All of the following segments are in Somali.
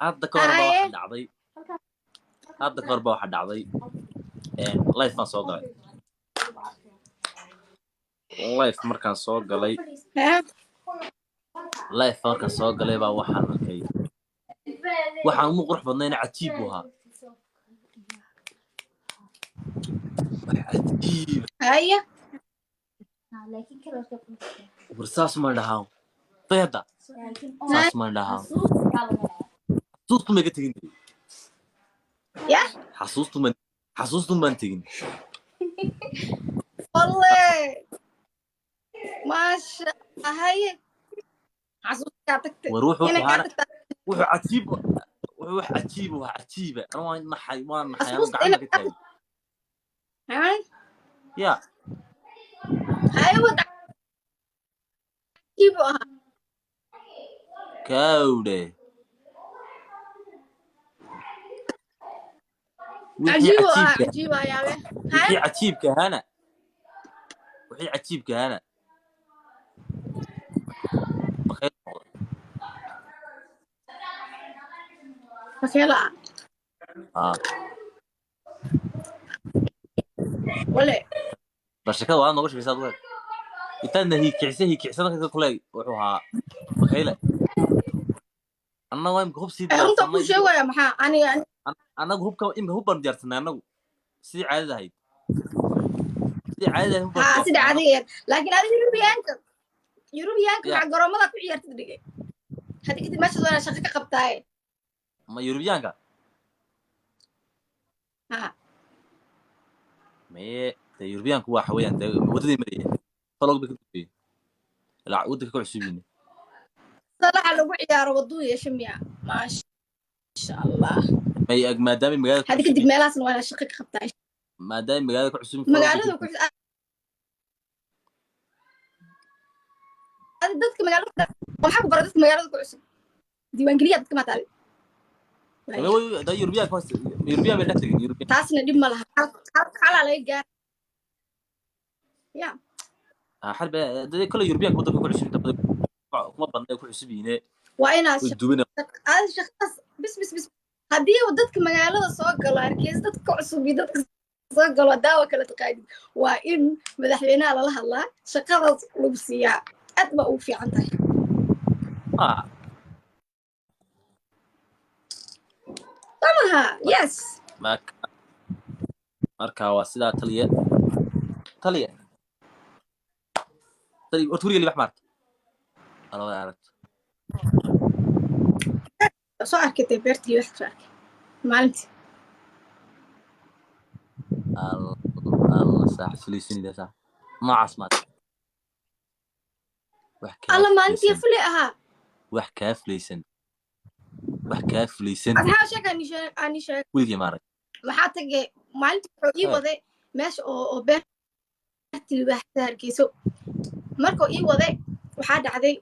hadda ka hor baa waxa dhacday life aan soo galay life markaan soo galay baa waxaan arkay waxaan ugu qurux badnayna cajiib u ahaa cajiib warsaas ma dhahaa bayada saas ma dhahaa xasuustu ma ka tegin xasuustu maan tegin والله ما شاء الله حسوسك تكتب وروح عجيب وعجيبة أنا ما حيوان قاعد كتاب يا هاي وضع عجيبها كاودة عجيبة يا بيه وحي عجيب كهانة بخيلة ولا بس كده وانا نقولش في صدق يتنى هي كعسة كده كلها وحوها بخيلة أنا وين جروب سيد أنت كل شيء ويا محا أنا جروب كم إم جروب بنديرتنا أنا سيد عادة هاي سيد عادية لكن هذا يوروبيانك مع جرامة كل يوم تدري هذيك كده ماشي وأنا شقيقة قبتاي ما يوروبيانك ما يوروبيانك هو حويان ودي مريه طلق بكتبي لا ودك كل عشرين طلع على وعيار وضوء يا شميع ما شاء الله ما دام مجالك هذيك كده ملاس وأنا شقيقة قبتاي ما دام مجالك عشرين مجالك كل هذا دتك مجالك وحق بردت مجالك كل ديوان قليل دتك ما تعرف ده يوروبيان كويس يوروبيان بنحتاج يوروبيان تاسنا دي مالها على على جار يا حرب ده كل يوروبيان كنت بقول 20 تبدا kuma badnay ku cusubine waa inaad shaqadaas bis haddii dadka magaalada soo galo hargeysa dadka cusub iyo dadka soo galo daawa kala taqaadid waa in madaxweynaha lala hadlaa shaqadaas lagu siiyaa aad ba u fiican tahay tamaha yes marka waa sidaa taliya orturiga libax maarta الله يعرف soo arkay beertii wax soo arkay maalintii الله صح فليسني ده صح ما عصمت الله maalintii fuli ahaa wax ka fliisan adaa sheeg wilgi maarag waxa tagay maalintii wuxuu ii waday meesha oo beertii wax saarkiiso markuu ii waday waxaa dhacday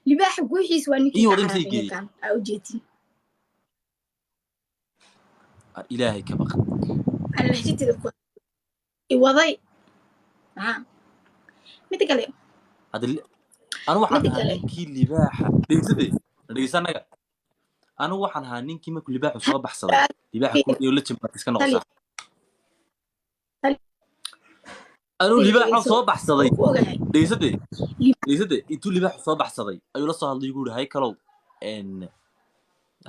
libaaxa guuxiis waa ninkii kan au jeetin ilaahay ka baq Allah jidida ku i waday mid kale anu waxaan ahaa ninkii libaaxa dhegeysanaga anu waxaan ahaa ninkii markuu libaaxu soo baxsaday libaaxa ku iyo la jimbaad iska noqosa أنا libaaxa soo baxsaday deysade intuu libaaxa soo baxsaday ayuu la soo hadlay ugu hay kalow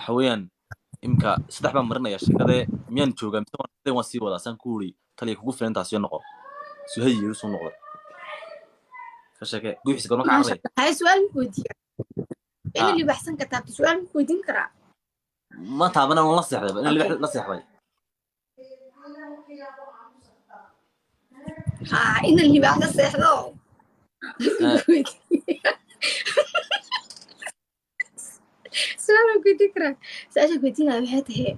xawayaan imka saddex baan marinaya shaqade miyaan joogaa mise waan sii wadaa san ku uri taliya kugu filan taas iyo noqo suhayi soo noqdo ka shaqe guuxis goorma ka carray hay su'aal ku weydiiyo in libaaxsan ka taabto su'aal ku weydiin karaa ma taabana la seexday in libaax la seexday إن اللي بعد السحر سلام كنت تكره سأشوف كنتينا بحياته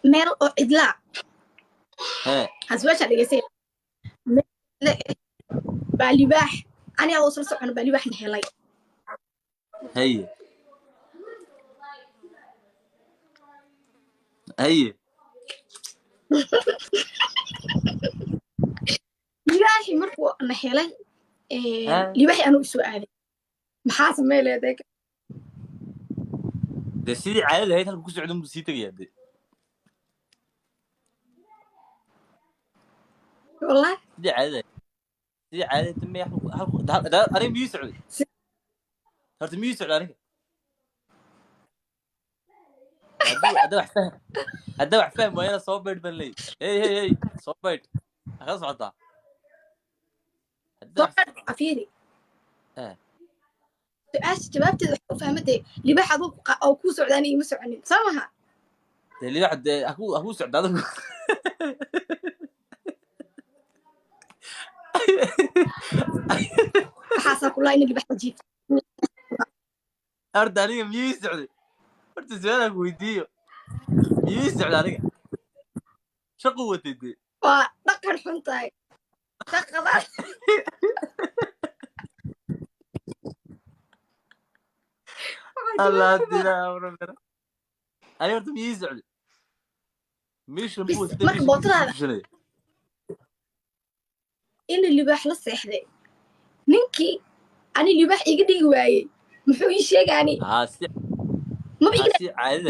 ميل أو إدلاع هزواج على جسيم لا باليباح أنا أوصل صعب باليباح نحلي هي libaaxi markuu na helay libaaxi anuu soo aaday maxaa sameeyay leedahay dee sidii caadada ahayd halka ku socda buu sii tegayaa dee والله sidii caadada dambe halku aniga miyuu socday horta miyuu socday aniga hadda wax fahm waayana soo baydh ban leey hey soo baydh ka socotaa عفيري سؤال جوابتي فهمتي لباح أو كو سعوداني ما سعوداني سامها اللي واحد أكو سعوداني حاسة كلها إني لباح بجيب أردانية مية سعودي أرد سؤالك ويديو مية سعودانية شو قوتي دي دقر حنطاي دقر الله دينا وربنا أنا أرد مية سعودي مش نبوس marka bootada in libaax la seexday ninkii ani libaax iga dhigi waayey muxuu ii sheegaani ma biga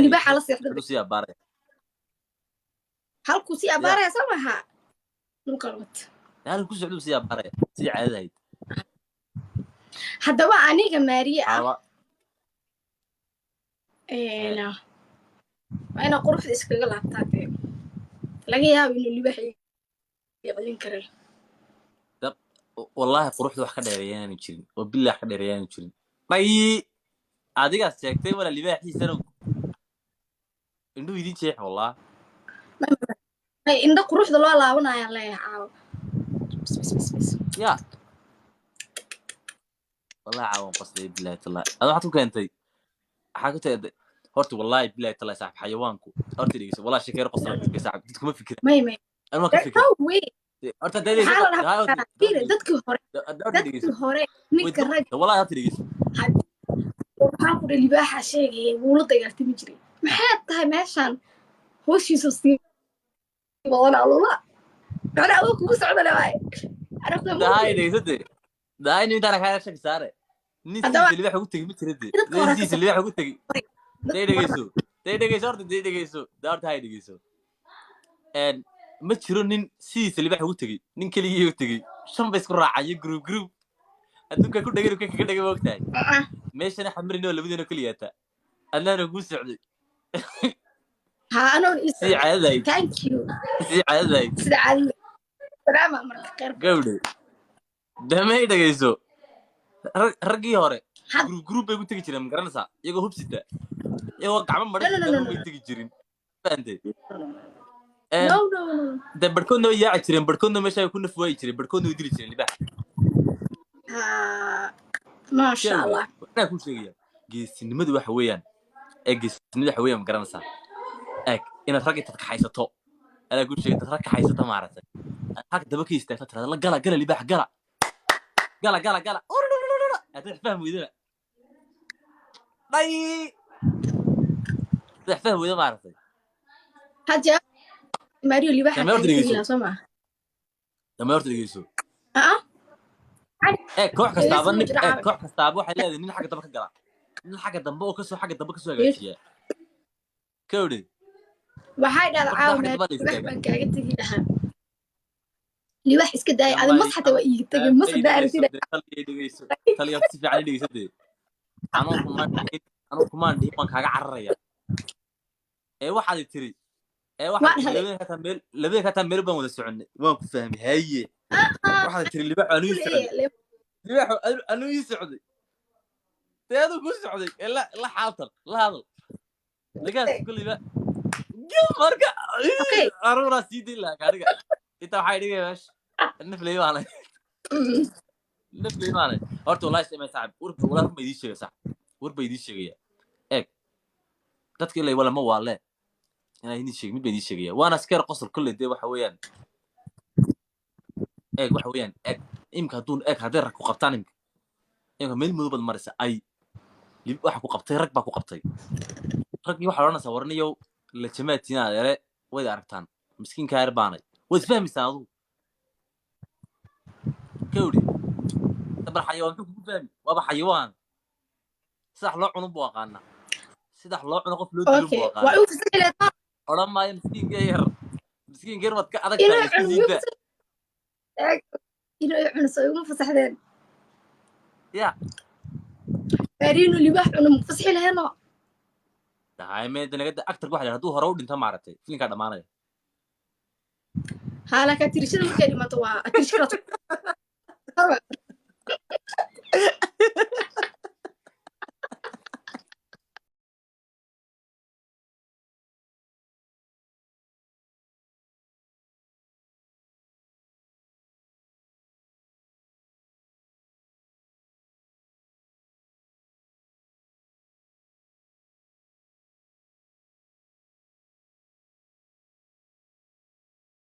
libaaxa la seexday halku si abaaraya samaha nuqalwat halku socdo si abaaraya si caadayd haddaba aniga maariye أنا قرفت إسكال لابتاب لقي يا بنو اللي بحي يقولين كرر والله قرفت واحد ريان يشيل وبالله واحد ريان يشيل باي عادي قاعد ساكتين ولا اللي بحي سنة إنه يدين شيء والله إن ده قرفت الله لا ونا يا الله عاو بس يا والله عاون قصدي بالله الله هذا حطوك أنتي حاجة horta wallahi billahi tala saaxib xayawaanku horta dhigeyso wallahi sheekay qosol ka saaxib dadku ma fikir may ana ma ka fikir horta dadku hore ninka rag wallahi horta dhigeyso waxaan ku dhali baaxa sheegay wuu la dagaaltami jiray maxay tahay meeshan hooshiisa sii wadan allah ana ugu kugu socdo leeyahay ana ku dahay dhigeyso dahay nin tara ka shaqo saare nin si libax ugu tagi ma jiray nin si libax ugu tagi dhegeyso daarta hay dhegeyso ma jiro nin sidiisa libax ugu tegey nin keligii u tegey shan bay isku raacay group adduunka ku dhagay ka dhagay waqtaay meeshana xamrinoo labadeena kaliyaata annana ku socday ha ano si caadaday thank you si caadaday salaam marka qeyr gawdhe damay dhegeyso raggii hore group bay ku tagi jireen ma garanaysaa iyagoo hubsita iyagoo gacmo marin bay tagi jirin faantay no de barkoodna way yaaci jireen barkoodna meesha ay ku nafwaayi jireen barkoodna way dili jireen libax maasha allah waxaan ku sheegaya geesinimadu waxa weeyaan geesinimadu waxa weeyaan ma garanaysaa inaad rag intaad kaxaysato adaa ku sheegay dad rag kaxaysato maaragtay rag daba ka istaagto tirada la gala libax gala هتروح فاهم ويدنا باي تروح فاهم ويدنا ما عرفتي هجا ماريو اللي بحث عنه سمع لما يرتدي يسوع كوح كستابن كوح كستابو waxay leedahay nin xagga daba ka gala nin xagga dambe oo ka soo xagga dambe ka soo hagaajiya kowdi waxay dhacaa baan kaaga tagi lahaa libax iska daay ada masxata waa iiga tagay masxada aragtida taliya si fiican dhigisade anoo kumaan dhihi waan kaaga cararaya waxaad tiri labada ka taa meel baan wada soconay waan ku fahmay haye waxaad tiri libax anuu ii socday teedu ku socday la xaaltan la hadal lagaas kulliba marka aruura sii dii lahaa gaariga inta waxay dhigay meesha naflay maanay horta wallahi ismay saaxib wallahi ma idin sheegay saaxib warba idin sheegaya dadka ilaa wala ma waale inay idin sheegay mid ba idin sheegaya waana askar qosol kulli de waxa weeyaan imka haduun haday rag ku qabtaan imka meel mudubad maraysa ay waxa ku qabtay rag baa ku qabtay raggii waxa oranaysaa warniyow la jamaatina adeere way aragtaan miskiinka yar baanay way fahmaysaa adu كوري تبر حيوان كيف فهم وابا حيوان صح لو عنو بواقانا sidax loo cuno qof loo dilin buu اوكي aqaana وأيوة في سنة odhan maayo miskiinka yar waad ka adag إنه tahay iska siida إنه يعنص مو فصحدين ya قارينه اللي واحد أنا مفصحي لهنا tahay meeda nagada actarka waxa la hadduu hore u dhinto maaragtay filinkaa dhamaanaya ها لك أتريش أنا مكاني ما توا أتريش كرات